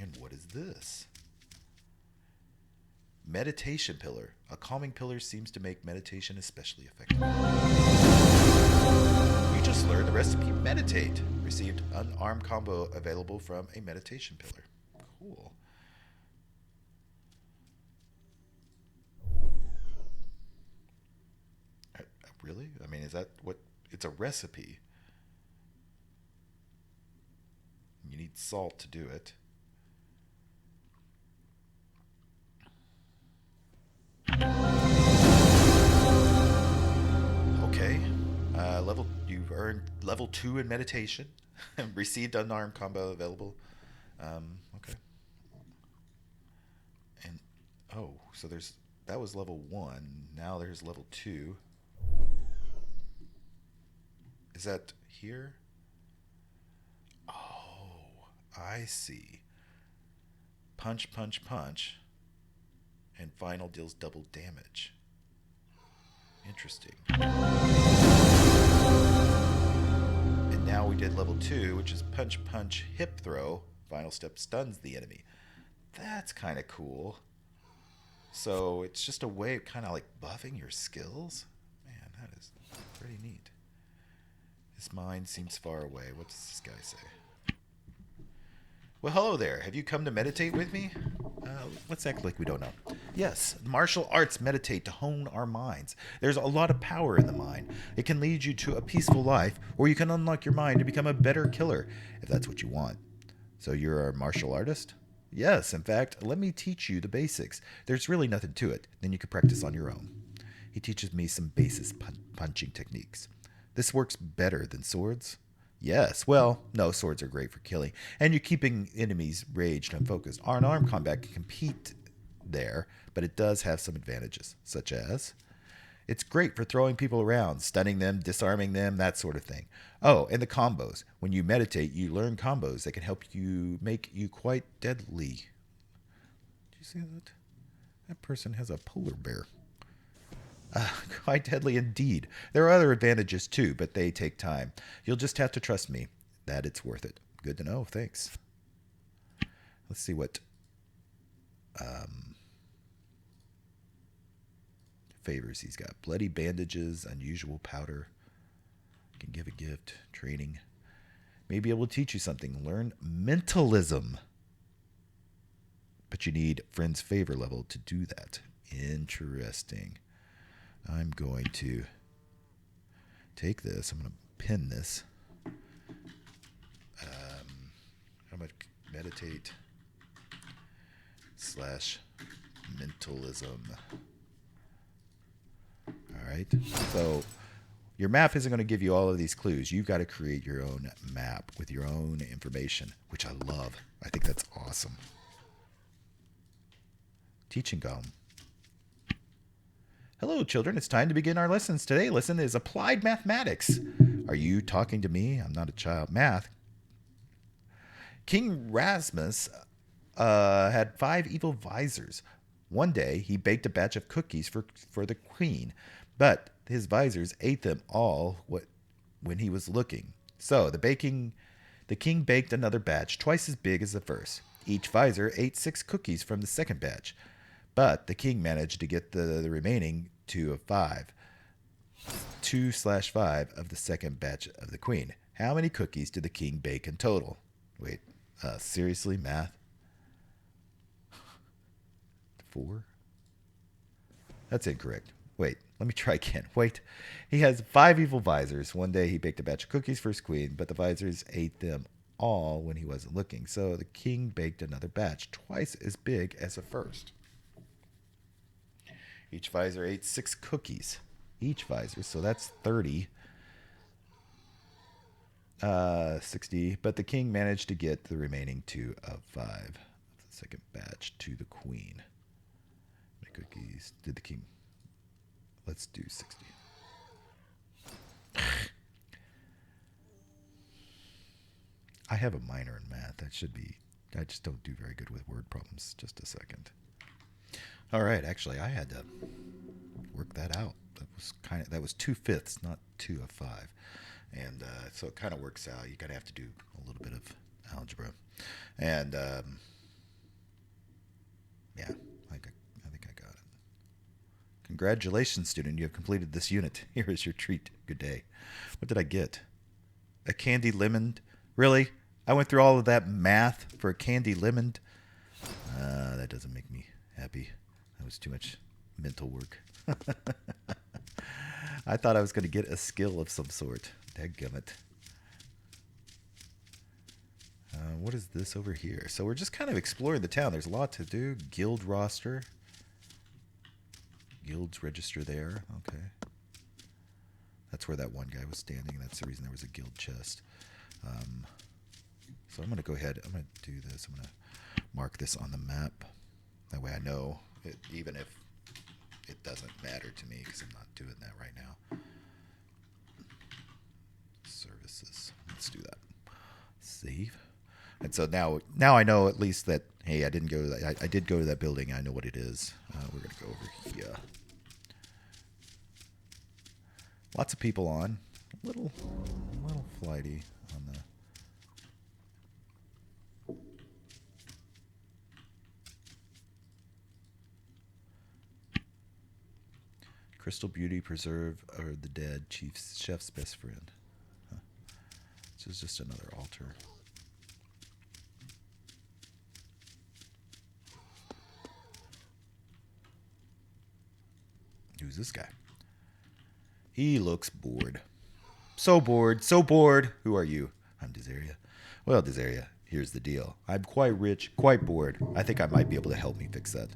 And what is this? Meditation pillar. A calming pillar seems to make meditation especially effective. You just learned the recipe meditate. Received unarmed combo available from a meditation pillar. Cool. Really? I mean, is that what? It's a recipe. You need salt to do it. Okay. You've earned level 2 in meditation. Received unarmed combo available. Okay. And so that was level 1. Now there's level 2. Is that here? Oh, I see. Punch, punch, punch. And final deals double damage. Interesting. And now we did level 2, which is punch, punch, hip throw. Final step stuns the enemy. That's kind of cool. So it's just a way of kind of like buffing your skills. Man, that is pretty neat. His mind seems far away. What does this guy say? Well, hello there. Have you come to meditate with me? Let's act like we don't know. Yes, martial arts meditate to hone our minds. There's a lot of power in the mind. It can lead you to a peaceful life, or you can unlock your mind to become a better killer, if that's what you want. So you're a martial artist? Yes, in fact, let me teach you the basics. There's really nothing to it. Then you can practice on your own. He teaches me some basis punching techniques. This works better than swords. Yes, well, no, swords are great for killing, and you're keeping enemies raged and focused. Unarmed combat can compete there, but it does have some advantages, such as it's great for throwing people around, stunning them, disarming them, that sort of thing. Oh, and the combos. When you meditate, you learn combos that can help you make you quite deadly. Do you see that? That person has a polar bear. Quite deadly indeed. There are other advantages too, but they take time. You'll just have to trust me that it's worth it. Good to know. Thanks. Let's see what favors he's got. Bloody bandages, unusual powder. Can give a gift. Training. May be able to teach you something. Learn mentalism. But you need friend's favor level to do that. Interesting. I'm going to take this. I'm going to pin this. How much meditate / mentalism. All right. So your map isn't going to give you all of these clues. You've got to create your own map with your own information, which I love. I think that's awesome. Teaching Golem. Hello, children. It's time to begin our lessons. Today's lesson is applied mathematics. Are you talking to me? I'm not a child. Math. King Rasmus had 5 evil visors. One day, he baked a batch of cookies for the queen, but his visors ate them all when he was looking. So the king baked another batch twice as big as the first. Each visor ate 6 cookies from the second batch, but the king managed to get the remaining 2 of 5. 2/5 of the second batch of the queen. How many cookies did the king bake in total? Wait, seriously, math? 4? That's incorrect. Wait, let me try again. Wait, he has 5 evil visors. One day he baked a batch of cookies for his queen, but the visors ate them all when he wasn't looking. So the king baked another batch, twice as big as the first. Each visor ate 6 cookies. Each visor, so that's 30. 60, but the king managed to get the remaining 2 of 5 of the second batch to the queen. The cookies did the king. Let's do 60. I have a minor in math. That should be. I just don't do very good with word problems. Just a second. All right, actually, I had to work that out. That was 2/5, not 2 of 5. And so it kind of works out. You're going to have to do a little bit of algebra. And, yeah, I think I got it. Congratulations, student. You have completed this unit. Here is your treat. Good day. What did I get? A candy lemon? Really? I went through all of that math for a candy lemon? That doesn't make me happy. That was too much mental work. I thought I was going to get a skill of some sort. Dadgummit. What is this over here? So we're just kind of exploring the town. There's a lot to do. Guild roster. Guilds register there. Okay. That's where that one guy was standing. That's the reason there was a guild chest. So I'm going to go ahead. I'm going to do this. I'm going to mark this on the map. That way I know, even if it doesn't matter to me, because I'm not doing that right now. Services. Let's do that. Save. And so now I know at least that, hey, I didn't go to that. I did go to that building. I know what it is. We're going to go over here. Lots of people on. A little flighty on the... Crystal Beauty, preserve or the dead, chef's best friend. Huh. This is just another altar. Who's this guy? He looks bored. So bored, so bored. Who are you? I'm Dizzaria. Well, Dizzaria, here's the deal. I'm quite rich, quite bored. I think I might be able to help me fix that.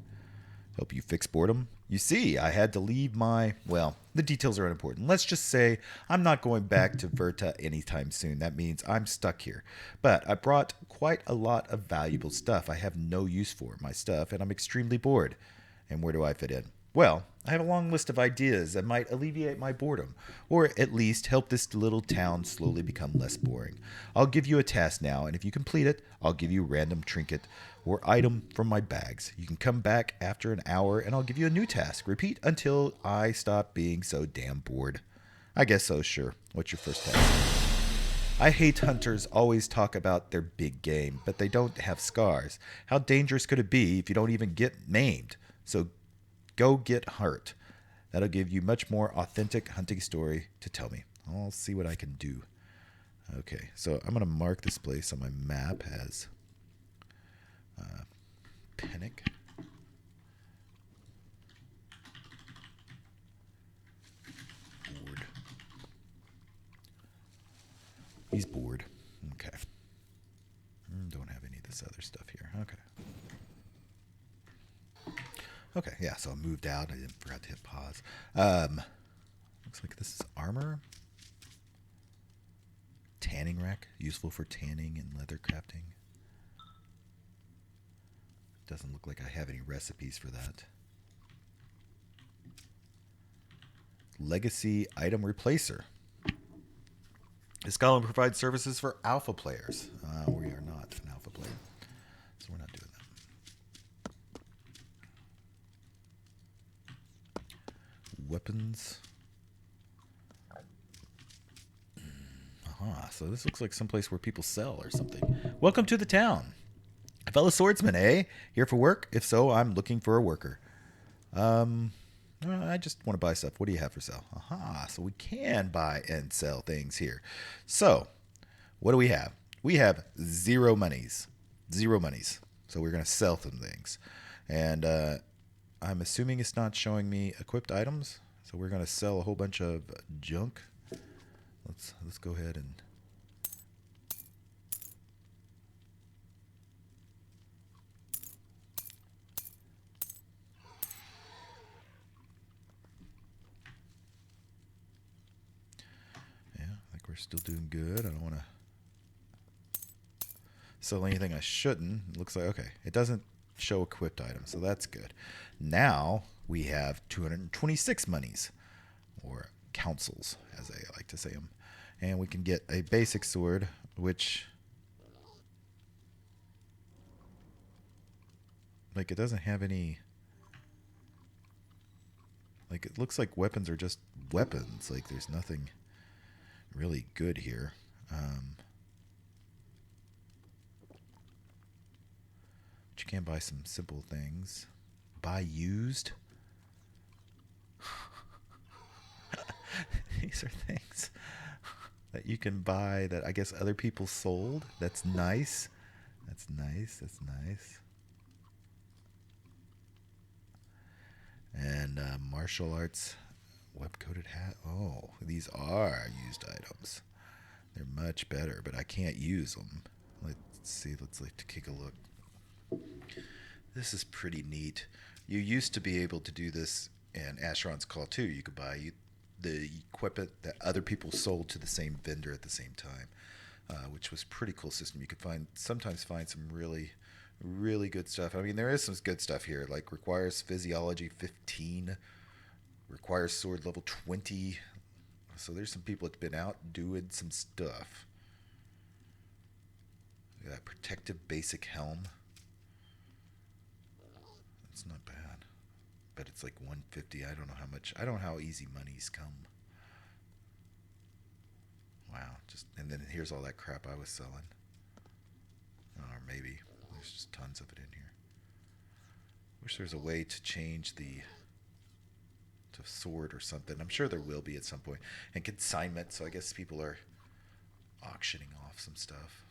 Help you fix boredom? You see, I had to leave my... Well, The details are unimportant. Let's just say I'm not going back to Verta anytime soon. That means I'm stuck here. But I brought quite a lot of valuable stuff I have no use for, my stuff, and I'm extremely bored. And where do I fit in? Well, I have a long list of ideas that might alleviate my boredom, or at least help this little town slowly become less boring. I'll give you a task now, and if you complete it, I'll give you a random trinket or item from my bags. You can come back after an hour, and I'll give you a new task. Repeat until I stop being so damn bored. I guess so, sure. What's your first task? I hate hunters always talk about their big game, but they don't have scars. How dangerous could it be if you don't even get named? So go get hurt. That'll give you much more authentic hunting story to tell me. I'll see what I can do. Okay, so I'm going to mark this place on my map as Pennick. Bored. He's bored. Okay. Don't have any of this other stuff here. Okay. Okay, yeah, so I moved out. I forgot to hit pause. Looks like this is armor. Tanning rack, useful for tanning and leather crafting. Doesn't look like I have any recipes for that. Legacy item replacer. This column provides services for alpha players. We are not an alpha player, so we're not doing that. Weapons. So this looks like someplace where people sell or something. Welcome to the town. Fellow swordsman, eh? Here for work? If so, I'm looking for a worker. I just want to buy stuff. What do you have for sale? So we can buy and sell things here. So, what do we have? We have zero monies. Zero monies. So we're going to sell some things. And I'm assuming it's not showing me equipped items. So we're going to sell a whole bunch of junk. Let's go ahead and I think we're still doing good. I don't want to sell anything I shouldn't. It looks like, okay, it doesn't show equipped items, so that's good. Now we have 226 monies, or councils, as I like to say them. And we can get a basic sword, which, like, it doesn't have any, like, it looks like weapons are just weapons. Like, there's nothing really good here. But you can buy some simple things. Buy used. These are things that you can buy that I guess other people sold. That's nice. That's nice. That's nice. And martial arts web-coated hat. Oh, these are used items. They're much better, but I can't use them. Let's see. Let's like to take a look. This is pretty neat. You used to be able to do this in Asheron's Call 2. You could buy the equipment that other people sold to the same vendor at the same time, which was a pretty cool system. You could sometimes find some really, really good stuff. I mean, there is some good stuff here, like requires physiology 15, requires sword level 20. So there's some people that's been out doing some stuff. Look at that protective basic helm. It's not bad. But it's like 150. I don't know how much. I don't know how easy monies come. Wow. And then here's all that crap I was selling. Or maybe there's just tons of it in here. Wish there's a way to change to sword or something. I'm sure there will be at some point. And consignment. So I guess people are auctioning off some stuff.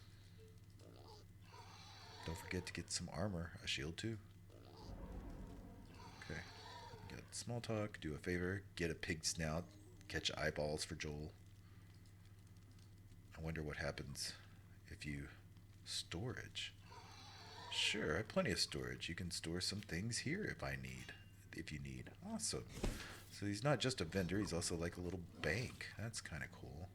Don't forget to get some armor, a shield too. Okay. Get small talk, do a favor, get a pig snout, catch eyeballs for Joel. I wonder what happens if you storage. Sure, I have plenty of storage. You can store some things here if you need. Awesome. So he's not just a vendor, he's also like a little bank. That's kind of cool.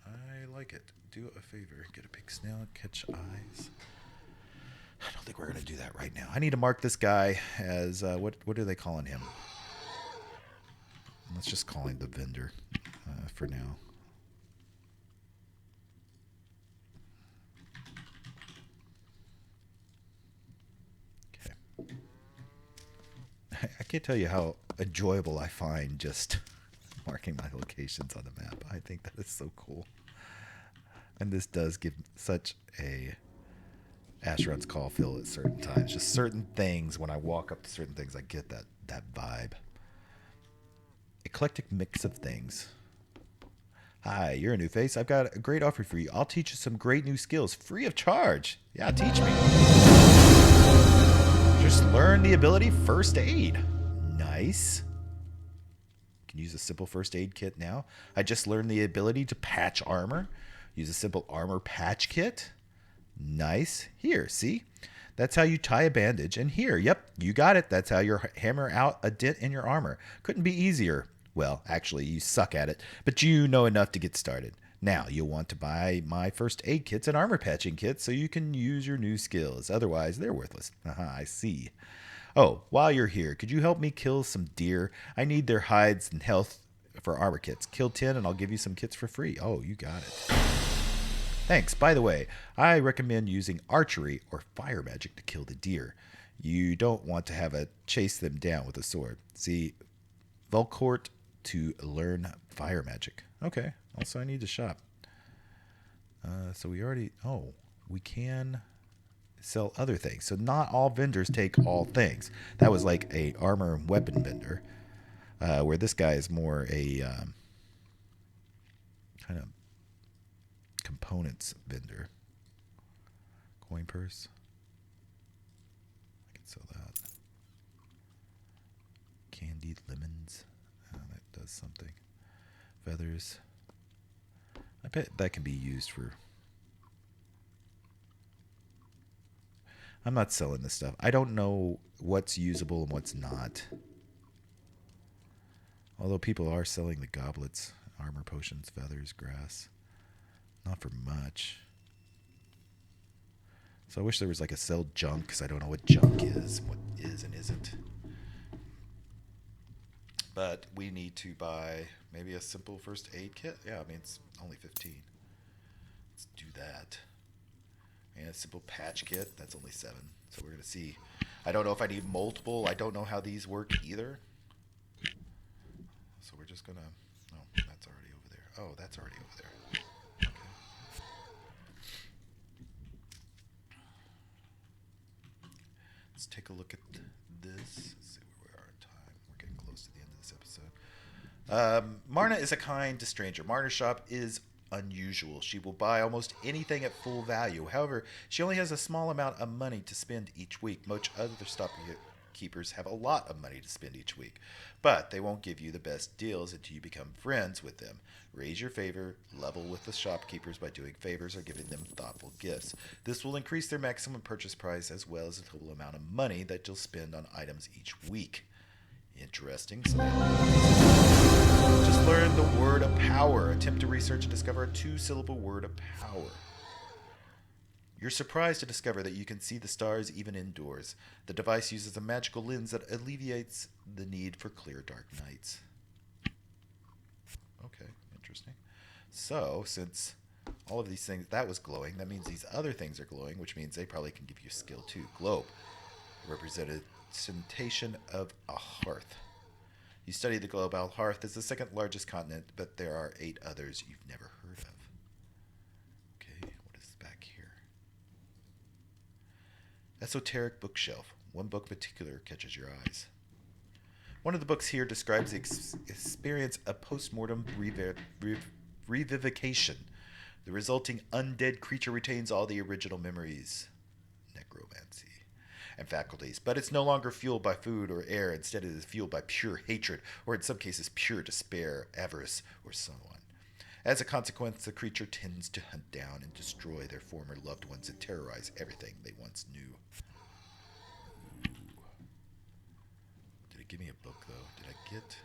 I like it. Do a favor. Get a big snail, catch eyes. I don't think we're going to do that right now. I need to mark this guy as, what are they calling him? Let's just call him the vendor for now. Okay. I can't tell you how enjoyable I find just marking my locations on the map. I think that is so cool. And this does give such a Asheron's Call feel at certain times. Just certain things, when I walk up to certain things, I get that vibe. Eclectic mix of things. Hi, you're a new face. I've got a great offer for you. I'll teach you some great new skills free of charge. Yeah, teach me. Just learn the ability First Aid. Nice. Can use a simple first aid kit now. I just learned the ability to patch armor. Use a simple armor patch kit. Nice. Here, see? That's how you tie a bandage. And here, yep, you got it. That's how you hammer out a dent in your armor. Couldn't be easier. Well, actually, you suck at it, but you know enough to get started. Now, you'll want to buy my first aid kits and armor patching kits so you can use your new skills. Otherwise, they're worthless. I see. Oh, while you're here, could you help me kill some deer? I need their hides and health for armor kits. Kill 10 and I'll give you some kits for free. Oh, you got it. Thanks. By the way, I recommend using archery or fire magic to kill the deer. You don't want to have a chase them down with a sword. See, Velcourt to learn fire magic. Okay. Also, I need to shop. So we already... Oh, we can sell other things. So not all vendors take all things. That was like a armor and weapon vendor, where this guy is more a kind of components vendor. Coin purse. I can sell that. Candied lemons. That does something. Feathers. I bet that can be used for... I'm not selling this stuff. I don't know what's usable and what's not. Although people are selling the goblets, armor potions, feathers, grass. Not for much. So I wish there was like a sell junk, because I don't know what junk is, what is and isn't. But we need to buy maybe a simple first aid kit. Yeah, I mean, it's only 15. Let's do that. And a simple patch kit, that's only 7. So we're going to see. I don't know if I need multiple. I don't know how these work either. So we're just going to... Oh, that's already over there. Oh, that's already over there. Okay. Let's take a look at this. Let's see where we are in time. We're getting close to the end of this episode. Marna is a kind stranger. Marna's shop is unusual. She will buy almost anything at full value. However, she only has a small amount of money to spend each week. Most other shopkeepers have a lot of money to spend each week, but they won't give you the best deals until you become friends with them. Raise your favor, level with the shopkeepers by doing favors or giving them thoughtful gifts. This will increase their maximum purchase price as well as the total amount of money that you'll spend on items each week. Interesting. So just learn the word of power. Attempt to research and discover a 2-syllable word of power. You're surprised to discover that you can see the stars even indoors. The device uses a magical lens that alleviates the need for clear, dark nights. Okay, interesting. So, since all of these things, that was glowing, that means these other things are glowing, which means they probably can give you a skill too. Globe. Representation of a hearth. You study the globe. Our hearth is the second largest continent, but there are 8 others you've never heard of. Okay, what is back here? Esoteric bookshelf. One book in particular catches your eyes. One of the books here describes the experience of post-mortem revivification. The resulting undead creature retains all the original memories. Necromancy. And faculties, but it's no longer fueled by food or air. Instead, it is fueled by pure hatred, or in some cases, pure despair, avarice, or so on. As a consequence, the creature tends to hunt down and destroy their former loved ones and terrorize everything they once knew. give me a book though. Did I get?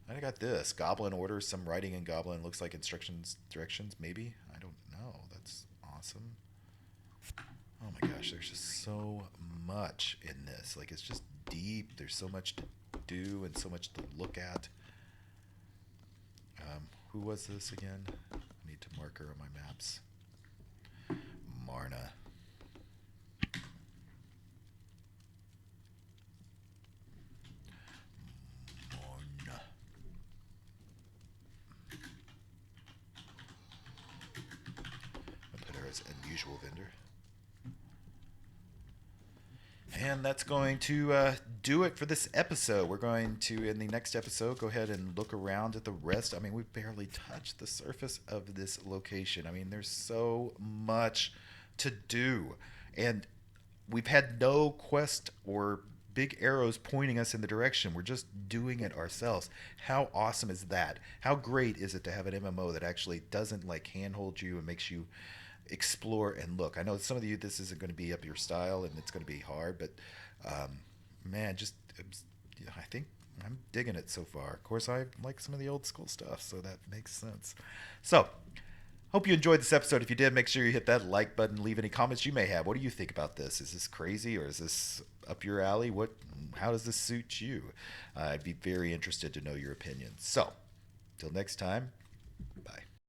I got this Goblin Order. Some writing in Goblin looks like instructions, directions. Maybe I don't know. That's awesome. Oh my gosh, there's just so much in this. Like it's just deep. There's so much to do and so much to look at. Who was this again? I need to mark her on my maps. Marna. Marna. I'll put her as unusual vendor. And that's going to do it for this episode. We're going to, in the next episode, go ahead and look around at the rest. I mean, we've barely touched the surface of this location. I mean, there's so much to do. And we've had no quest or big arrows pointing us in the direction. We're just doing it ourselves. How awesome is that? How great is it to have an MMO that actually doesn't like handhold you and makes you explore and look? I know some of you this isn't going to be up your style and it's going to be hard, but man, just I think I'm digging it so far. Of course, I like some of the old school stuff, so that makes sense. So hope you enjoyed this episode. If you did, make sure you hit that like button, leave any comments you may have. What do you think about this? Is this crazy or is this up your alley? How does this suit you? I'd be very interested to know your opinion. So till next time,